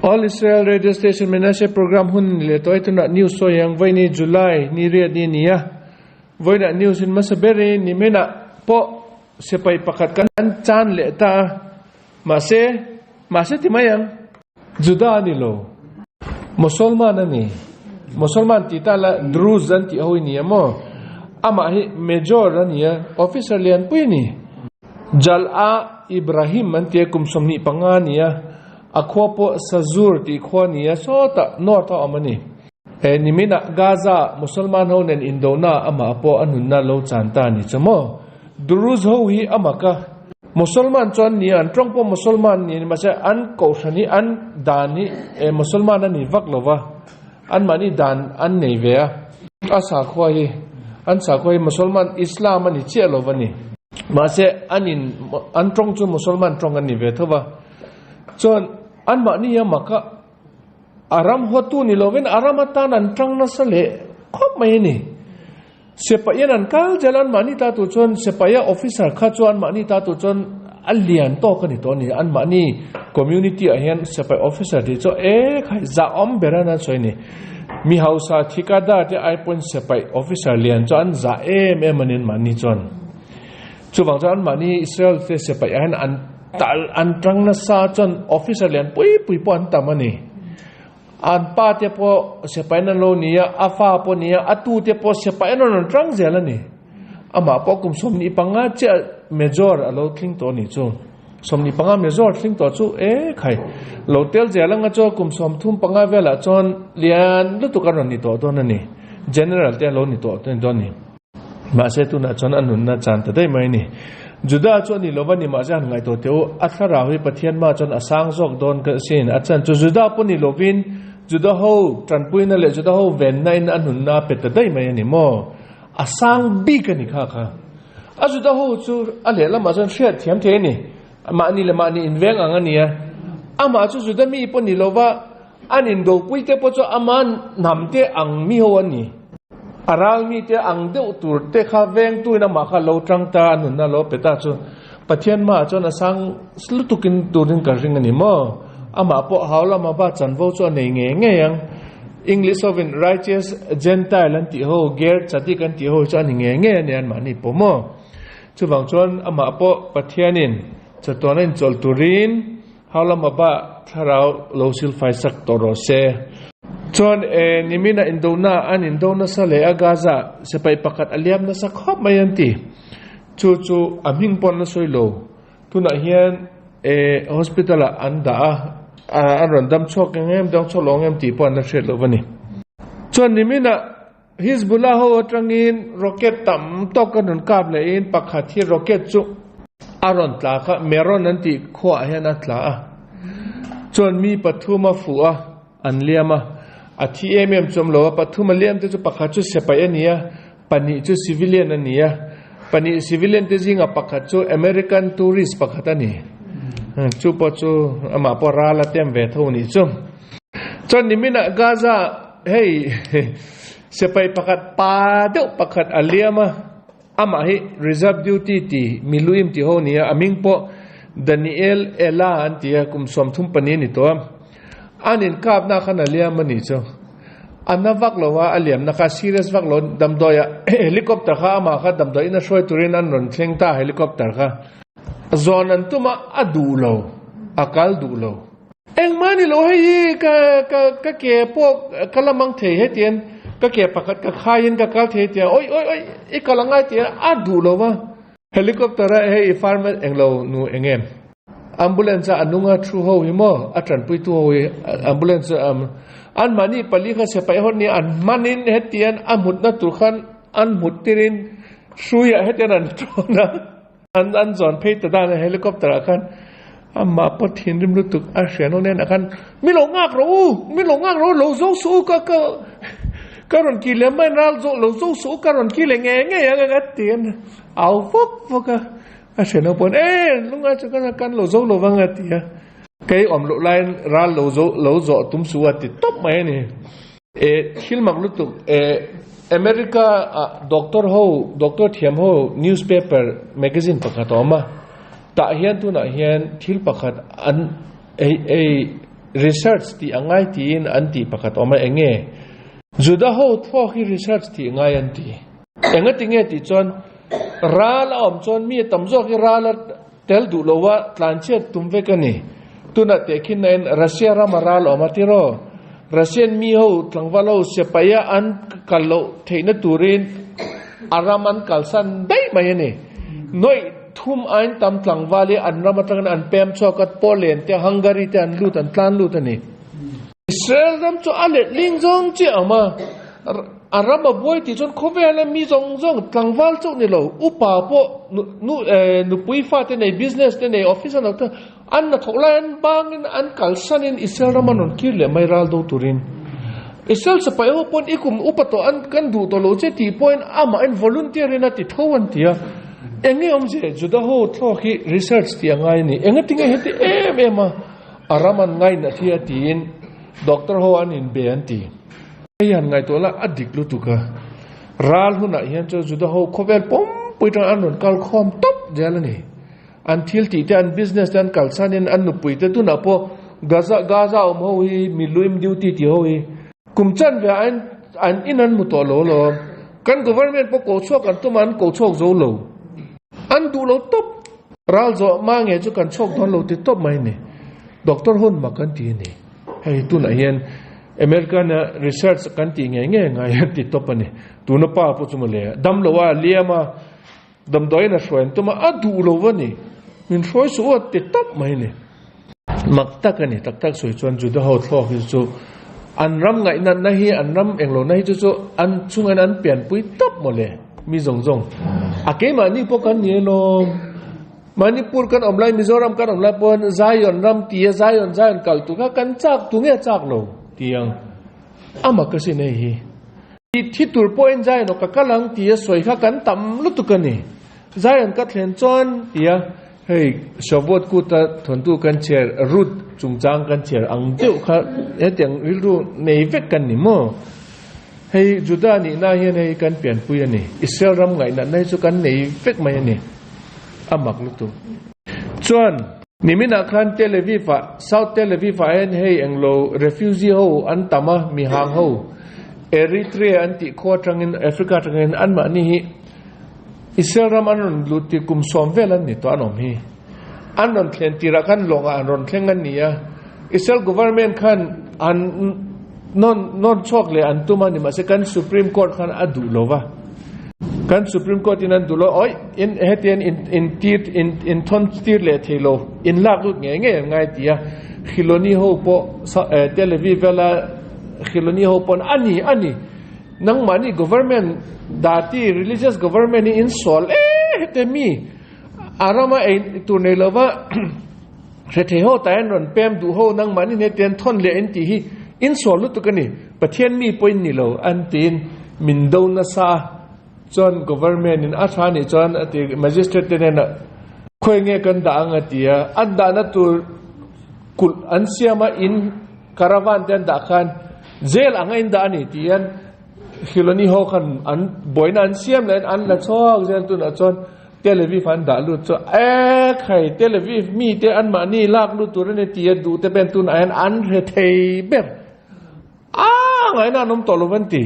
All Israel radio station menashe program hun le to ituna news so yang vaini July ni red ni niya voina news in masabere ni mena po sepai pakat kan chan le ta mase timayang juda ni lo musulman ani musulman ti tala druz an ti hoi ni mo ama hi major ani officer lian puini Jala Ibrahim man ti kum somni pangania akwa po sazur ti khwania so ta north amani ni mina Gaza musulman ho nen indona ama po anunna lo chanta ni chamo duruz ho hi amaka musulman chon ni an trong po musulman ni ma se an ko thani an dani musulman ani vaklova an mani dan an nei ve asa khoi an sa khoi musulman islam ani chelovani ma se anin an trong chu musulman trong ani ve thova chon an ma ni maka aram hotu ni loven aramatan an trang na sale khop mai ni sepayan an kal jalan mani ta tu chon sepaya officer kha chuan mani ta tu chon alian to ka ni to ni an mani community a hian sepai officer ti cho khai za om berana choi ni mi hausa thikada te iphone sepai officer lian cho an za manin mani chon chuwang chan mani Israel te sepai an tal an trang na sa chon officer lian pui pon tamani an pa te po sepai na lo nia afa po nia atu te po sepai na non trang zela ni ama po kum som ni panga che major alo thing to ni chu som ni panga major thing to chu khai lo tel zela nga cho kum som thum panga vela chon lian lu tu kan ni to na ni general te lo ni to ni ma se tu na chon anun na chan ta dai mai ni juda chon ni lovani ma jan ngai to teu athara hui pathian ma chon asang jok don ka sin achan chu juda puni lovin juda ho tranpuina le juda ho ven nain anun na pet dai mai ni mo asang bi ka ni kha a juda ho chu ale la ma chon share thiam the ni ma ni le ma ni inveng ang ania ama chu juda mi puni lova anin do puite po cho aman namte ang mi ho ani aral mi te ang de tur te kha veng tu na ma kha lo trang ta nun na lo peta chu pathian ma chon asang slutukin turin ka ring ani mo ama po hawla ma ba chan vo cho nei nge yang English of in righteous gentile an ti ho ger chati kan ti ho cha ni nge ne an ma ni po mo chu wang chon ama po pathianin chatonin chol turin hawla ma ba tharau lo sil fai sak toro se chon nimina indona an indona sale agaza sepai pakat aliam na sa khop mayanti chu aming pon na soilo tuna hian hospital anda an randam chok ngem dang cholong em ti pon na shet lovani chon nimina Hizbullah ho trangin rocket tam to kanun kap le in pakhat hi rocket chu aron tla kha meron an ti khwa hian atla chon mi pathuma fu an liama athi chom lo pathuma liam te chu pakhat chu sepai ania pani chu civilian ania pani civilian te jinga pakhat chu American tourist pakhat ani chu po chu ama po rala tem ve thoni chu chon nimina Gaza hey sepai pakhat pa deu pakhat aliama ama hi reserve duty ti miluim ti ho nia aming po Daniel Ela antia kum som thum pani ni to anin kap na khana liam mani cho anna vaklowa aliam na ka serious vaklo damdoya helicopter kha ma kha damdoi na shoi turin an ron thlengta helicopter kha zon an tuma adulo akal dulo engmani lo hei ka ke pok kalamang the hetien ka ke pakhat ka khain ka kal the tia oi e kalangai tia adulo wa helicopter hei farmer englo nu engem ambulance anunga thru ho himo atran pui tu ho ambulance an mani pali kha se pai hon ni an manin hetian amut na tur khan an mutirin suya hetian an tona an zon phe ta da helicopter khan amma pathin rim lutuk a sheno nen khan mi lo ngak ro lo zo su ka karon ki le man ral zo lo zo su karon ki le nge yang ga tien au fok aseno pon lunga chakana kan lo zo lo wanga tia kai om lo line ral lo zo tum suati top mai ni khil maglutu America doctor thiam ho newspaper magazine pakatoma ta hian tu na hian thil pakhat an research ti angai ti in anti pakat oma enge juda ho tho hi research ti ngai anti enga tinge ti chon ral om chon mi tamzo ki ral tel du lowa tlanche tumve kani tuna tekin nen Russia ramaral omatiro Russian mi ho tlangwalo sepaya an kallo theina turin araman kalsan dai mayane noi thum ain tam tlangwali an ramatang an pem chokat Poland te Hungary te an lut an tlan lut ani Israel ram cho ale lingjong chi ama arama boy ti chon khowela mi jong jong tlangwal chok ni lo upa po nu pui fa te nei business te nei office an ta an na thoklai an bangin an kalsan in Israel ramanon kirle mai ral do turin Israel sa payo pon ikum upato an kan du to lo che ti point ama en volunteer na ti thowan tia enge omje juda ho tho hi research ti angai ni enga tinga heti ema araman ngai na thia tin doctor ho an in be anti yan ngai to la adik lu tuka ral huna hian cho juda ho khovel pom puitang anon kal khom top jalani until ti tan business tan kalsanin an nu puite tu na po gaza ho hi miluim duty ti ho hi kumchan ve an inan mu to lo kan government po ko chok an tu man ko chok zo lo an du lo top ral zo ma nge chu kan chok don lo ti top mai ne doctor hon ma kan ti ni hei tu na hian American research kan ti nge ngai ti top ani tu na pa pu chu le dam lo wa liama dam doi na shwen tu ma adu lo wa ni min shoi su ti top mai ne mak tak ani tak soi chuan ju da ho thlo hi chu an ram ngai nan na hi an ram englo na hi chu an chungan an pian pui top mo le mi zong ake mani po kan ye lo Manipur kan omlai Mizoram kan omlai pon Zion ram tia Zion kal tu kan chak tu nge chak lo tiang ama ka si nei hi thi tur point Zion ka kalang tia soi kha kan tam lu tu kan ni Zion ka thlen chon tia hei shobot ku ta thon tu kan cher root chungchang kan cher ang deu kha e tiang ru nei vek kan ni mo hei juda ni na hian hei kan pian pui ani Israel ram ngai na nei chu kan nei vek mai ani amak lu tu chuan nimina khan Tel Aviv South Tel Aviv en hei englo refugee ho an tama mi hang ho Eritrea anti kho tangin Africa tangin an ma ni hi Israel ram an lu ti kum som velan ni to anom hi anon thlen tira kan longa anon thlengan nia Israel government khan an non chok le an tuma ni ma se kan Supreme Court khan adu lova kan Supreme Court in an dulo oi in hetian in thon tir le thelo in lak lut ngai tia khiloni ho po Tel Aviv la khiloni ho pon ani nang mani government dati religious government in sol hetemi arama e tu ne lova the ho ta en ron pem du ho nang mani ne ten thon le en ti hi in sol lu tu kani pathian mi point ni lo an tin min do na sa chon government in athani chon ati magistrate ne na khoi nge kan da anga tia an da na tur kul an siama in caravan ten da khan jail anga in da ni tian khiloni ho khan an boina an siam le an la chok zel tu na chon Tel Aviv an da lu cho khai Tel Aviv mi te an ma ni lak lu tur ne tia du te ben tun an re thei ber ngai na nom to lo van ti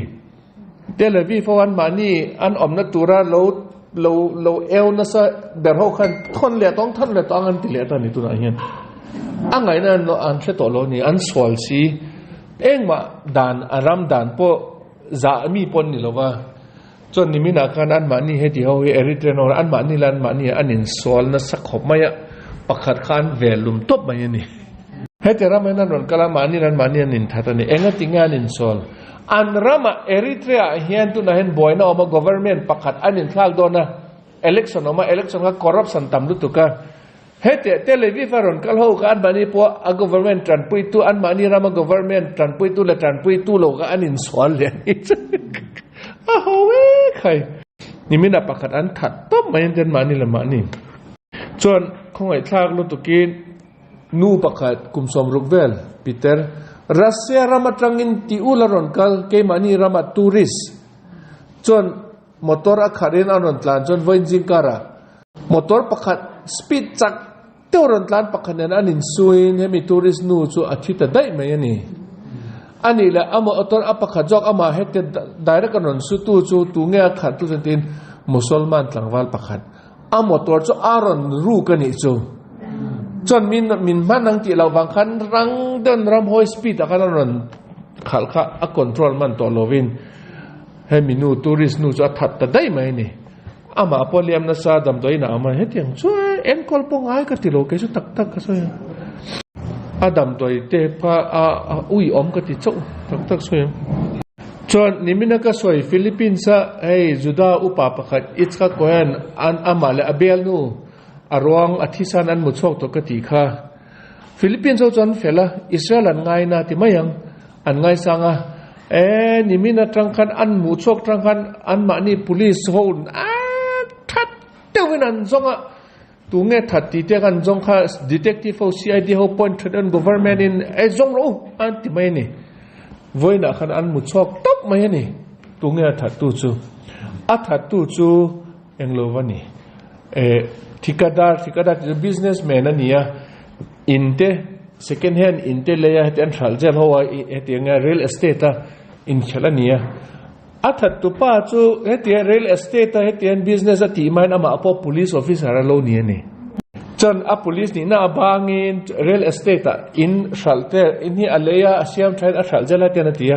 Tel Aviv an ma ni an om na tura lo el na sa ber ho khan thon le tong an ti le ta ni tu na hian angai na no an the to lo ni an swal si engma dan aram dan po za mi pon ni lo wa chon ni mina khan an ma ni he ti ho Eritrea no an ma ni lan ma ni an in swal na sak khop maya pakhat khan velum top mai ni he te ram na ron kala ma ni lan ma ni an in thata ni enga tingan in sol an rama Eritrea hian tu na hen boina oma government pakhat anin thlak dona election ka corruption tam lu tu ka hete Tel Aviv ron kal ho ka an bani po a government tran pui tu an mani rama government tran pui tu lo ka anin swal le a ho we khai nimina pakhat an that top mai den mani la mani chon khongai thlak lu tu kin nu pakhat kumsom rukvel Peter Russia ramatrangin ti ularon kal ke mani rama tourist chon motor a kharin anon tlan chon voin jingkara motor pakhat speed chak เท่านั้นล้านปักคะแนนอันนี้สวยให้มีทัวริสต์นู่นจู่อาทิตย์ได้ไหมนี่อันนี้แหละอามาตอนอัปขจอกอามาให้เต็มได้รักันนสุดจู่ตัวเงี้ยขัดตัวเต็มมุสลิมต่างวัลปักขัดอามาตัวจู่อารอนรู้กันนี่จู่จนมินมันนั่งที่เราบางคันรังเดินรำหอยสปีดอาการนั้นขัดข้าคอนโทรลมันตัวโลวินให้มีนู่ทัวริสต์นู่จู่ทัดแต่ได้ไหมนี่อามาพอเลี้ยมนัสซาดำตัวนี้นะอามาให้เตียงช่วยเอ็นคอลปงไอ้ก็ติโลกะชุดตักก็ช่วยอาดัมตัวเตพาอุ้ยอมก็ติดโจ้ตักช่วยจนนิมินักช่วยฟิลิปปินส์ให้จุดาอุปาปะขัดอิสระก็เห็นอันอามาเลอเบลนูอารวงอธิษฐานอันมุดโชคตัวกติกาฟิลิปปินส์จนเฟล่าอิสราเอลง่ายนาที่ไม่ยังอันง่ายสังนิมินักทางคันอันมุดโชคทางคันอันมานี่ police hold ทัดเจ้าวินันซงตัวเงี้ยทัดที่เจ้ากันซงค่ะ detective เขา CID เขา pointed on government in ซงรู้อันที่ไม่นี่วันนั้นคันอันมุดชอกต๊บไม่นี่ตัวเงี้ยทัดตู้จูทัดตู้จูเองรู้ว่านี่ทิกาดาร์ businessman นั่นนี่อินเต second hand อินเตเลยเห็นทัลเจลหัวเห็นreal estate อินเชลนี่ทัดตัวป้าจูเห็นreal estate เห็น business ที่มันอามาพอ police officer เรานี่จนpolice นี่น่าบางอิน real estate อินชัลเตอร์อินนี่อะไรอาเซียมไทยชัลเจลเทียนที่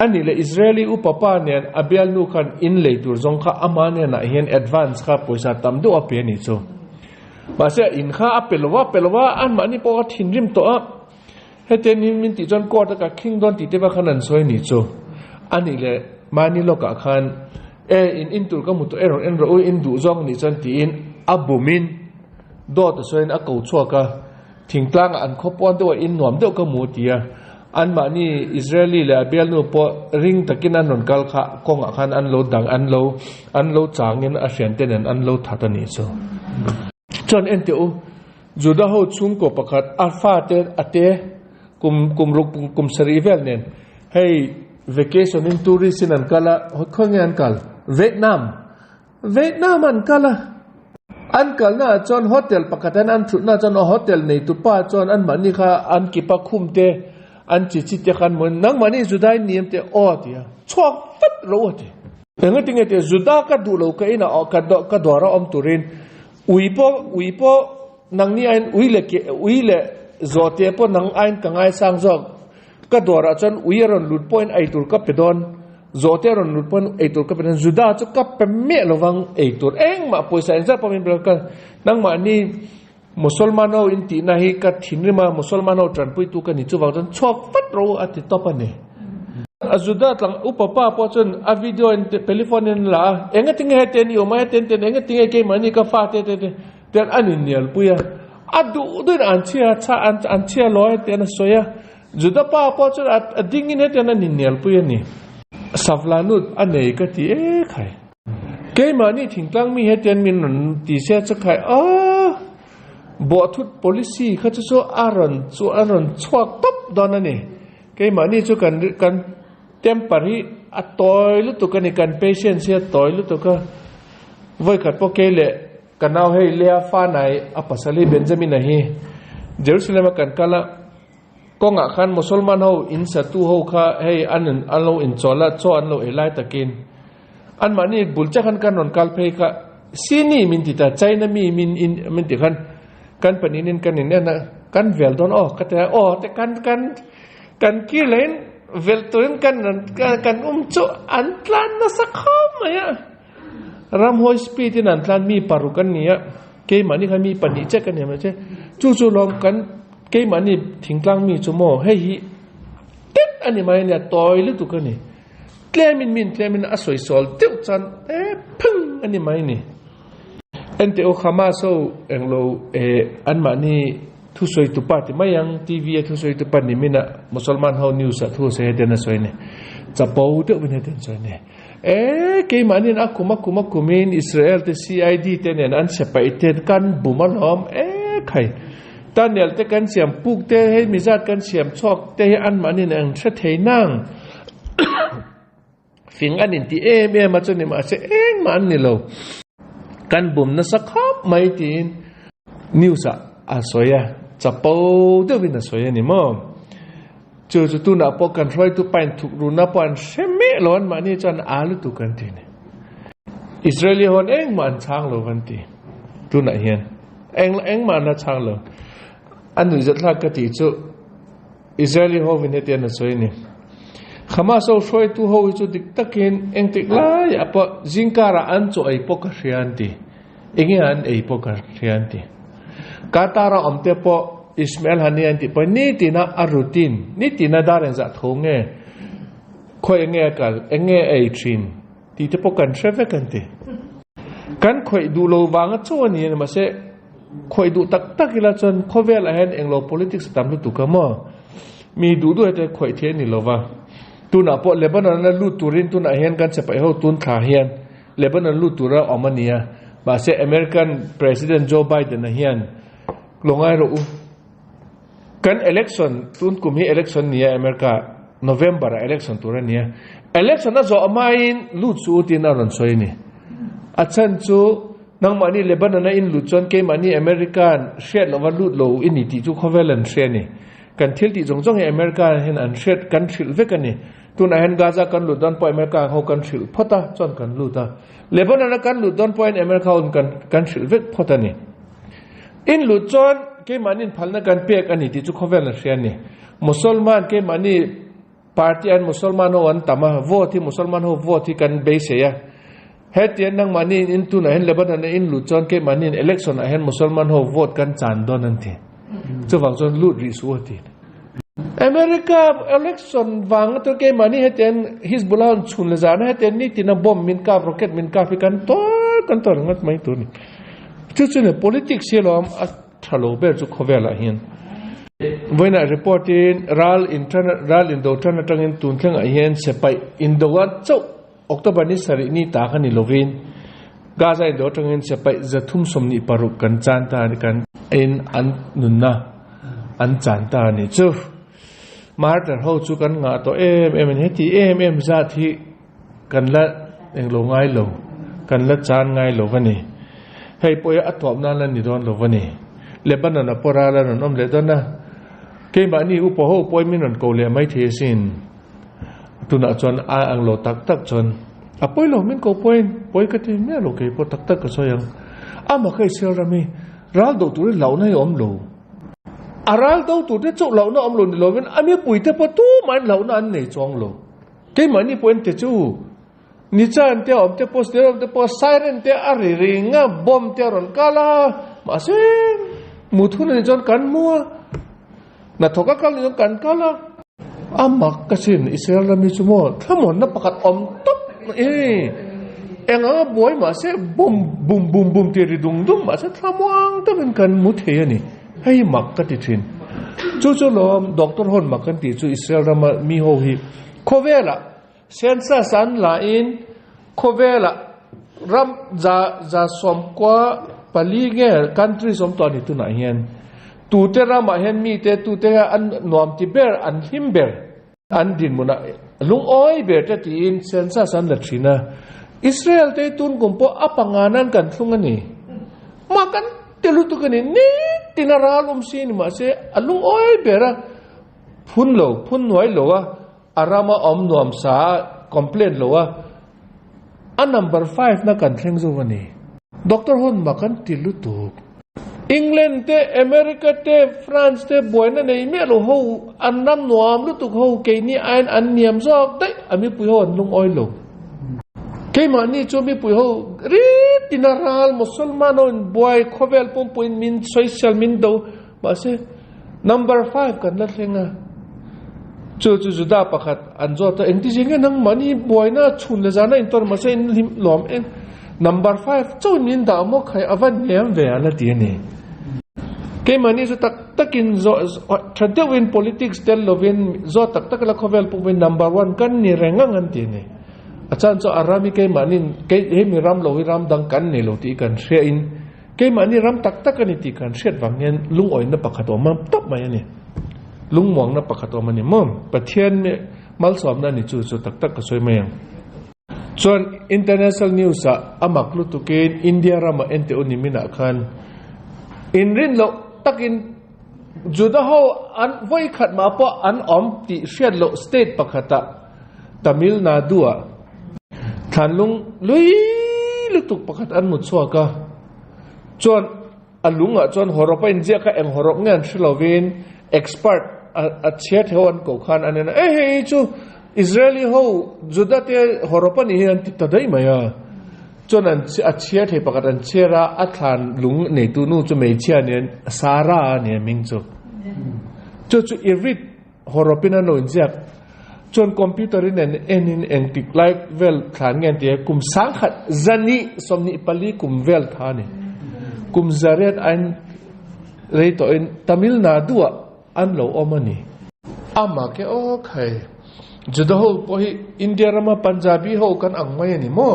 อันนี้เลยอิสราเอลีอุปปาเนี่ยอาเบลนูคันอินเลยตัวจงข้าอามาเนี่ยนะเห็น advance ข้าปุยสัตตามดูอาเปียนี่จูมาเสียอินข้าอาเปลว่าอันมันนี่พอทิ้งริมตัวให้เจนี่มินติจนกอดกับคิงดอนติเตบะขันนันสวยนี่จูอันนี้เลยมานี่โลกะขันอินตุลก็มุตเอรอนรอินดูจงนี่จันตีอินอับบุมินดอตสวยนักกูชัวก็ทิ้งกลางอันคบวันตัวอินหนวมเดียวก็มูตีอันมานี่อิสราเอลีเลยเบลนูพอริงตะกินอันนนกัลขะกงอันโลดังอันโลจางเงินอาเซียนเตนอันโลทัตนิโซจนเอ็นเตอจุดาหูชุงกบประคัดอัลฟาเตอเตกุมรุกุมสรีเวลเนี่ยให้ vacation in tourist นันกัลละข้างอันกัลเวียดนามอันกัลละอันกัลน่ะจนโฮเทลประคัดอันชุดน่ะจนโฮเทลในตุป้าจนอันมันนี่ค่ะอันกิปะคุมเตอันจิตเตขันมันนังมันนี่จุดาเนียมเตออดีอ่ะชอบฟัดรู้เตแต่เงี้ยติงเตจุดาก็ดูโลกอินะออกก็ดอระอมตุรินอุยปอนังนี่อันอุยเล่จอดเตปอนังอันกังไงสังจอกก็ดอระจนอุยรอนหลุดปอยไอตุลก็ไปดอนจอดเตรอนหลุดปอยไอตุลก็ไปดอนจุดาจะก็ไปเมะระวังไอตุลมาปอยใส่ซะพอมีเปล่ากันนังมันนี่มุสลิมเอาอินทีน่าให้กัดหินริมามุสลิมเอาตรันปุยตุกันนี่จู่ว่าจนชอบฟัดรู้อัติตอปันนี่จุดาตั้งอุปป้าพอจนวิดีโออินเทลิโฟนนี่ละเอ็งก็ทิ้งให้เต็นอยู่ไหมเต็นเอ็งก็ทิ้งให้เกมมันนี่ก็ฟาดเต็นอันนี้เนี่ยปุยดูด้วยอันเชียร์อันเชียร์ลอยเต็นสวยจุดาป้าพอจนดิ้งนี่เต็นอันนี้เนี่ยปุยนี่สัฟลานุดอันนี้ก็ที่ใครเกมมันนี่ทิ้งตั้งมีให้เต็นมีหนุนตีเสียจะใครบอทุด policy เขาจะสู้อารอนชวกตับดอนนั่นเองแกมันนี่จู่กันเต็มปริอัตตอยลุตุกันในการ patient เสียตอยลุตุก็ไว้ขัดพวกเกลกันเอาให้เลียฟ้าไหนอัปสลีเบนจามินให้เยรูซาเล็มกันกะละก็งะขันมุสลิมเขาอินสัตุเขาค่ะให้อันเราอินจอละจ่ออันเราเอไลตะกินอันมันนี่บุลจะขันกันนนกัลเพย์ค่ะซีนี่มินติตาใจนะมินติขันกันปนินินกันเนี่ยนะกันเวลตอนก็แต่แต่กันกี่เล่นเวลตัวนั้นกันจุอันตรานน่ะสักข้อมั้ยรำหอยสปีดนั่นตรานมีปารุกันเนี่ยเกมันนี่เขามีปนิเจกันเนี่ยมันใช่จู่ๆลองกันเกมันนี่ทิ้งกลางมีชั่วโมงให้ติดอันนี้มาเนี่ยต่อยลึกตุกันนี่เคลมินอสวยสอลติวจันพึ่งอันนี้มานี่เอ็นเตอขามาโซเองโลอันมานี่ทุสวยตุปาติไม่ยังทีวีทุสวยตุปานี่มินะมุสลิมเขานิวส์ทุสวยเดนสวยเนี่ยจะปูเดือบเป็นเดนสวยเนี่ยเกมันนี่นักคุมินอิสราเอลเต CID เตเนี่ยอันเสพอิเตนกันบุมันหอมใครตอนเนี่ยเตกันเสียมปุกเตให้มิจัดกันเสียมชอกเตให้อันมานี่เองเสถียรนั่งฟิงอันนี้ที่มาจนเนี่ยมาเสมันนี่เรากันบุมนะสักครับไม่ตีน news soya chapo de bin soya ni mo chu tu na po kan roi tu pain thuk ru na pan seme lon ma ni chan alu tu kan ti ni Israeli hon eng man chang lo van ti tu na hian eng man na chang lo anu zat la ka ti chu Israeli ho vin te na soy ni Hamas so roi tu ho chu dik takin eng tik la ya po jinkara an chu ai po ka rian ti ingi an ei po ka rian ti katara omte po Ismail hanian ti po ni ti na arutin ni ti na daren za thonge khoi nge kal enge ei trin ti te po kan treve kan ti kan khoi du lo wanga chu ni ma se khoi du tak takila chon khovel a hen englo politics tam lu tu ka mo mi du du te khoi the ni lo wa tu na po Lebanon na lu turin tu na hen kan se pai ho tun tha hian Lebanon lu tura omania ba se American President Joe Biden na hian longai ro kan election tun kum hi election nia America November election tura nia election na zo amain lu chu tin na ron soi ni achan chu nang mani Lebanon na in lu chon ke mani American shed lo wa lu lo ini ti chu khovelan she ni kan thil ti jong jong e America hen an shed kan thil ve kan ni tun hen Gaza kan lu don po America ho kan thil phota chon kan lu ta Lebanon kan lu don point America on kan thil ve phota ni in lu chon ke manin phalna kan pek ani ti chu khovel na hrian ni musulman ke mani party an musulman ho an tama vote hi musulman ho vote hi kan be se ya hetian nang mani in tu na hen Lebanon in lu chon ke manin election a hen musulman ho vote kan chan don an thi chu wang chon lu ri su ti America election wang to ke mani hetian Hezbollah chun le zana hetian ni tina bomb min ka rocket min ka fi kan tor ngat mai tu ni chu ne politics se lom a thalo ber chu khovela hin when I reported ral indo tana tangin tun thang a hian sepai indowa chau October ni sari ni ta khani lovin Gaza indo tangin sepai zathum somni paruk kan chan ta ni kan in an nunna an chan ta ni chu martar ho chu kan nga to em heti em za thi kan la englo ngai lo kan la chan ngai lo wani hei poya atop na la ni don lo wani Lebanon na pora la nom le don na ke ba ni upo ho poi min on ko le mai the sin tuna chon a ang lo tak chon a poi lo min ko poi ka ti me lo ke po tak ka so yang ama kai sel ra mi ral do tu lo na yom lo aral do tu te chu lo na om lo ni lo wen ami pui te po tu man lo na an nei chong lo ke ma ni point te chu ni chan te om te post te po siren te ari ringa bom te ron kala ma se muthun ni jon kan mua na thoka kal ni kan kala amak kasin Israel la mi chumo thamon na pakat om top enga boy ma se bum te ri dung ma se thamwang ta ben kan mu the ani hei mak ka ti thin chu lom doctor hon makan ti chu Israel ra mi ho hi khovela sensa san la in khovela ram za som kwa pali nge country som to ni tu na hian tu te ra ma hen mi te tu te an nom ti ber an him ber an din muna lung oi ber ta ti in sensa san la thina Israel te tun gumpo apanganan kan thung ani makan telu tu kan ni tinaralum sin ma se alung oi bera phun noi lo wa arama om nom sa complain lo wa a number 5 na kan thleng zo wani doctor hon makan tilu tu England te America te France te boina nei me lo ho annam nuam lu tu ho ke ni an niam zok dai ami pu ho lung oi lo ke ma ni chu mi pu ho ri tinaral musulman on boy khovel pum puin min social min do ba se number 5 kan la thenga chu da pakhat an zo ta enti jinga nang mani boina chun le jana in tor ma se in lom en number 5 chu min da mo khai avan niam ve ala ti ni ke mani zo takin zo thade win politics tel lovin zo tak la khovel pu win number 1 kan ni rengang an ti ni achan cho arami ke manin ke he mi ram lo ram dang kan ne lo ti kan share in ke mani ram tak ani ti kan shet wang nen lung oi na pakhat o mam top mai ani lung mong na pakhat o mani mom pathian me mal som na ni chu tak ka soi mayang chon international news a amak lu tu ke India rama ente oni mina khan in rin lo takin juda ho an voi khat ma po an om ti hriat lo state pakhata Tamil Nadu a thanlung lui lutuk pakhat an mut chua ka chon alunga chon horopa in je ka eng horop ngan thlovin expert a chet hewan ko khan anena hey chu Israeli ho juda te horopa ni han ti tadai maya chon an a chet he pakat an chera a than lung nei tu nu chu mei chia nen Sara ne ming chu chu irit horopina no injak chon computer in en tik live vel than ngen te kum sang khat zani somni pali kum vel thani kum zaret an reito in Tamil Nadu an lo omani ama ke okay juda ho pohi India rama Punjabi ho kan ang mai ni mo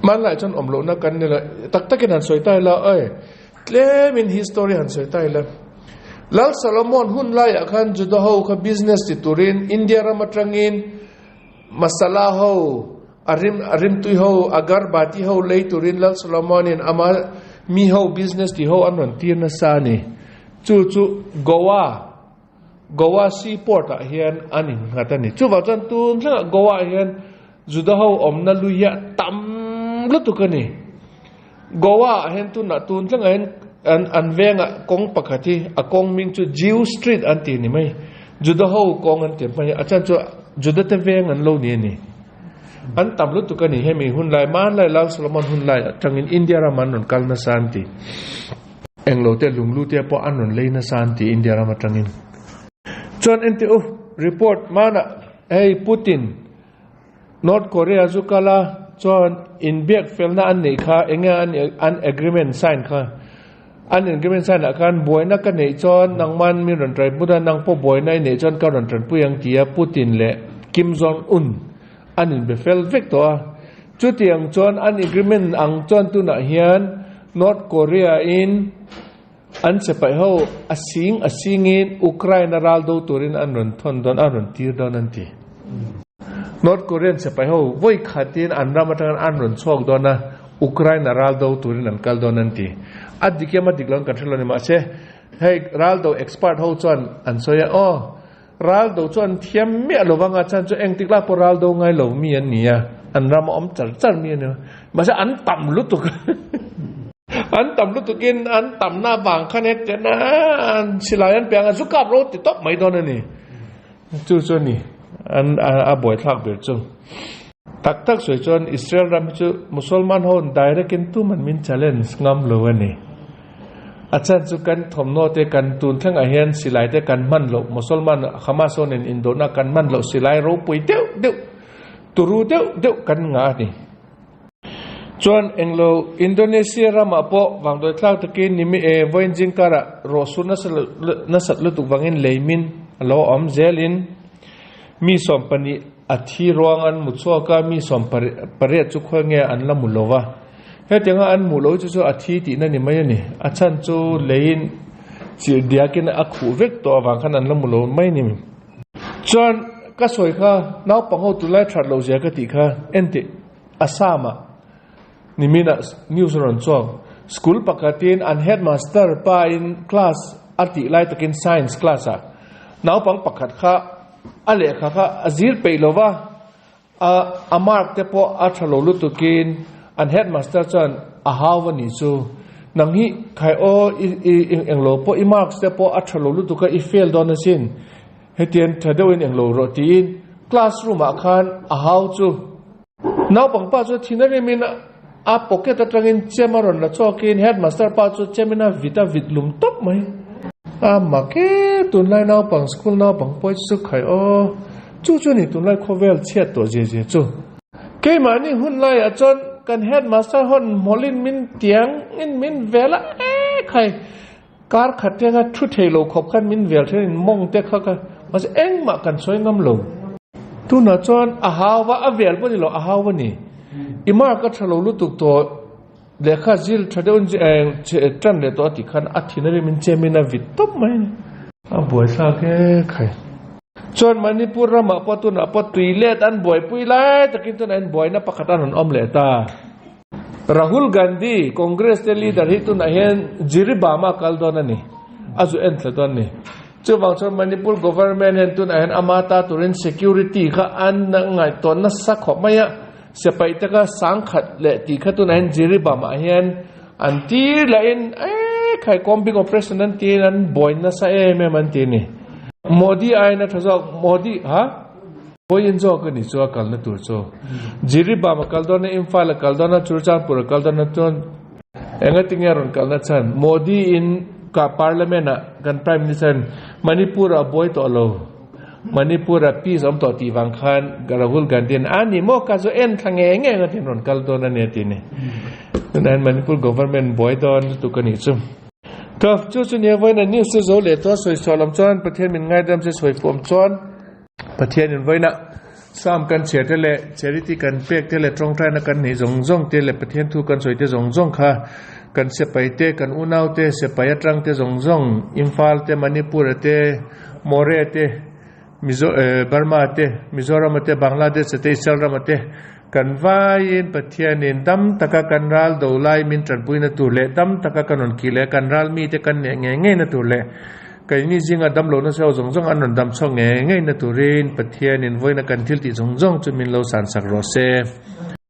man lai chon omlo na kan ne la tak takin han soitai la oi claim in history han soitai la Lal Solomon hun lai akhan juda ho kha business ti turin India rama trangin masala ho arim tui ho agar bati ho lei turin Lal Solomon in ama mi ho business ti ho anon tir na sa ni chu Goa seaport a hian anin ngatani chu wa chan tun thla Goa hian juda ho omna luya tam lutukani Goa hian tu na tun thlang an venga kong pakhati a kong ming chu Jew Street an ti ni mai juda ho kong an te mai achan chu juda te veng an lo ni an tam lutukani he mi hun lai man lai Lal Solomon hun lai tangin India ra man non kalna santi englo te lunglu te po anon leina santi India ra ma tangin chon NTO report mana hey Putin North Korea zukala chon in biak felna an nei kha enga an agreement sign kha an agreement sign akan boina ka nei chon nangman mi ron trai buda nang po boina nei chon ka ron tran puyang tia Putin le Kim Jong Un an in be fel vector chu tiang chon an agreement ang chon tu na hian North Korea in an sepai ho asingin Ukraine raldo turin an ron thon don an ron tir don anti North Korean sepai ho voi khatin an ramatan an ron chok dona Ukraine raldo turin an kal don anti adike ma diklon control ni ma che hey raldo expert ho chon an soya raldo chon thiam mi alowanga chan chu eng tikla por raldo ngai lo mi an nia an ram om char mi ne ma sa an tam lutuk an tam lutukin an tam na bang khanet na an silayan piang azukap ro ti top mai don ni chu ni an a boy thak ber chu tak soi chon Israel ram chu musulman hon direct in tu man min challenge ngam lo ani achan chu kan thomno te kan tun thang a hian silai te kan man lo musulman Hamas on in Indona kan man lo silai ro pui deu turu deu kan nga ni chon englo Indonesia rama po wangdoi thlak takin nimi voin jingkara rosuna na satlu tu wangin leimin lo om zelin mi sompani athi ruangan mutsuaka mi sompare chu khonge an la mulova hetenga an mulo chu athi ti na ni mai ni achan chu lein chi diakin akhu vek to wang khan an la mulo mai ni chon ka soi kha naw pango tu lai thar lo je ka ti kha ente asama nimina news ron chong school pakatin an headmaster pa in class ati lai takin science class a naw pang pakhat kha ale kha azir peilova a mark te po a thalo lutukin an headmaster chan a hawani chu nanghi khai o englo po I marks te po a thalo lutuka I fail don sin hetian thadewin englo rotin classroom a khan a haw chu naw pang pa chu thinare min a pocket atrangin chemaron la chokin headmaster pa chu chemina vita vitlum top mai make tunlai naw pang school naw pang poi su khai o chu ni tunlai khovel chet to je chu ke mani hun lai a chon kan headmaster hon molin min tiang in min vela khai kar khatega thu thelo khop khan min vel thein mong te kha ka mas eng ma kan soi ngam lo tu na chon a hawa a vel bo ni lo a hawa ni imar ka thalo lu tuk to lekha zil thadon tran le to ti khan athinari min chemina vit top mai a boy sa ke khai chon Manipur rama patun apatui let an boy pui lai takin ton an boy na pakatan on om le ta Rahul Gandhi Congress the leader hi tun ahen jiribama kaldona ni azu en thladon ni chuwang chon Manipur government hen tun ahen amata turin security kha an na ngai ton na sakho maya sepai taka sangkhat le ti khatun ahen jiribama ahen anti la in khai combing operation an ti an boy na sa me man ti ni Modi ai na thajok Modi ha Boyin jo ka ni cho kal na tur cho Jiribama kaldona Imphal kaldona Churchandpur kaldona ton enga tingeron kal na chan Modi in ka parliament kan prime minister Manipur a boy to lo Manipur a peace om to ti wang khan Rahul Gandhi ani mo ka zo en thange nge nga tinon kaldona ne ti ni nan Manipur government boy don tu kan ni chum Kaf chu chu ne voina news se zo le to soi solam chon pathian min ngai dam se soi pom chon pathian in voina sam kan che te le charity kan pek te le trong trai na kan ni zong zong te le pathian thu kan soi te zong zong kha kan se pai te kan unau te se pai atrang te zong zong Imphal te Manipur te More te Burma te Mizoram te Bangladesh te Israel te kan vain pathian in dam taka kan ral do lai min tran puina tu le dam taka kanon ki le kan ral mi te kan nge na tu le kai ni jinga dam lo na so zong zong anon dam chong nge na tu rin pathian in voina kan thil ti zong zong chu min lo san sak ro se